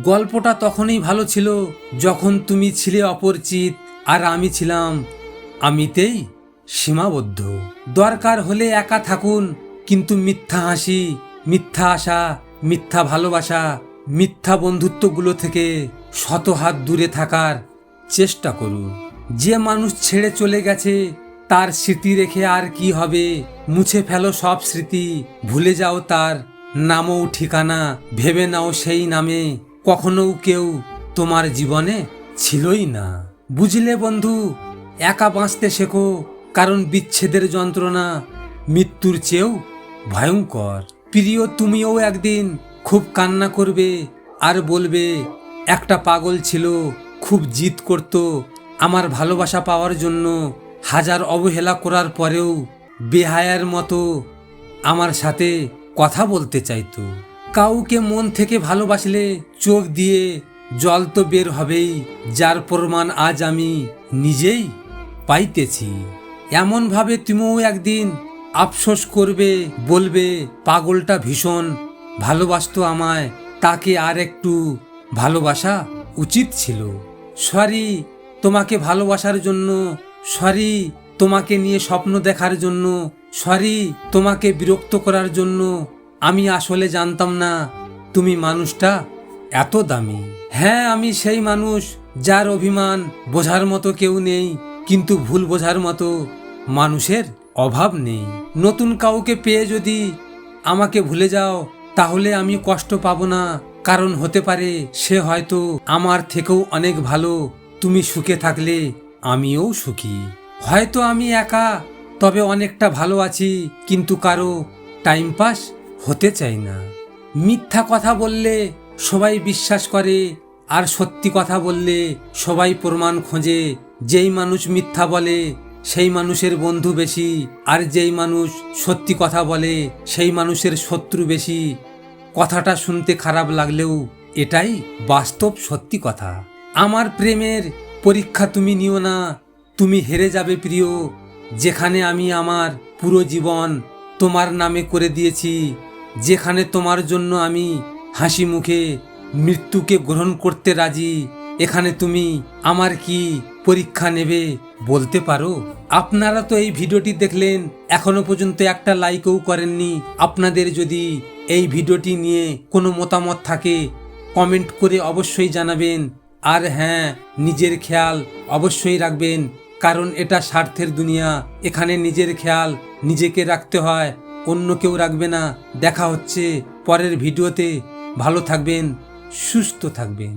গল্পটা তখনই ভালো ছিল যখন তুমি ছিলে অপরিচিত আর আমি ছিলাম আমিতেই সীমাবদ্ধ। দরকার হলে একা থাকুন, কিন্তু মিথ্যা হাসি, মিথ্যা আশা, মিথ্যা ভালোবাসা, মিথ্যা বন্ধুত্বগুলো থেকে শত হাত দূরে থাকার চেষ্টা করুন। যে মানুষ ছেড়ে চলে গেছে তার স্মৃতি রেখে আর কি হবে? মুছে ফেলো সব স্মৃতি, ভুলে যাও তার নাম ও ঠিকানা, ভেবে নাও সেই নামে কখনো কেউ তোমার জীবনে ছিলই না। বুঝলে বন্ধু, একা বাঁচতে শেখো, কারণ বিচ্ছেদের যন্ত্রণা মৃত্যুর চেয়েও ভয়ঙ্কর। প্রিয়, তুমিও একদিন খুব কান্না করবে আর বলবে একটা পাগল ছিল, খুব জিদ করত আমার ভালোবাসা পাওয়ার জন্য, হাজার অবহেলা করার পরেও বেহায়ার মতো আমার সাথে কথা বলতে চাইতো। কাউকে মন থেকে ভালোবাসলে চোখ দিয়ে জল তো বের হবেই, যার প্রমাণ আজ আমি নিজেই পাইতেছি। এমনভাবে তুমিও একদিন আফসোস করবে, বলবে পাগলটা ভীষণ ভালোবাসতো আমায়, তাকে আর একটু ভালোবাসা উচিত ছিল। সরি তোমাকে ভালোবাসার জন্য, সরি তোমাকে নিয়ে স্বপ্ন দেখার জন্য, সরি তোমাকে বিরক্ত করার জন্য। আমি আসলে জানতাম না তুমি মানুষটা এত দামি। হ্যাঁ, আমি সেই মানুষ যার অভিমান বোঝার মতো কেউ নেই, কিন্তু ভুল বোঝার মতো মানুষের অভাব নেই। নতুন কাউকে পেয়ে যদি আমাকে ভুলে যাও তাহলে আমি কষ্ট পাবো না, কারণ হতে পারে সে হয়তো আমার থেকেও অনেক ভালো। তুমি সুখে থাকলে আমিও সুখী। হয়তো আমি একা, তবে অনেকটা ভালো আছি, কিন্তু কারো টাইম পাস হতে চাই না। মিথ্যা কথা বললে সবাই বিশ্বাস করে, আর সত্যি কথা বললে সবাই প্রমাণ খোঁজে। যেই মানুষ মিথ্যা বলে সেই মানুষের বন্ধু বেশি, আর যেই মানুষ সত্যি কথা বলে সেই মানুষের শত্রু বেশি। কথাটা শুনতে খারাপ লাগলেও এটাই বাস্তব সত্যি কথা। আমার প্রেমের পরীক্ষা তুমি নিও না, তুমি হেরে যাবে প্রিয়। যেখানে আমি আমার পুরো জীবন তোমার নামে করে দিয়েছি, যেখানে তোমার জন্য আমি হাসি মুখে মৃত্যুকে গ্রহণ করতে রাজি, এখানে তুমি আমার কি পরীক্ষা নেবে বলতে পারো? আপনারা তো এই ভিডিওটি দেখলেন, এখনো পর্যন্ত একটা লাইকও করেননি। আপনাদের যদি এই ভিডিওটি নিয়ে কোনো মতামত থাকে কমেন্ট করে অবশ্যই জানাবেন। আর হ্যাঁ, নিজের খেয়াল অবশ্যই রাখবেন, কারণ এটা স্বার্থের দুনিয়া। এখানে নিজের খেয়াল নিজেকে রাখতে হয়, অন্য কেউ রাখবে না। দেখা হচ্ছে পরের ভিডিওতে। ভালো থাকবেন, সুস্থ থাকবেন।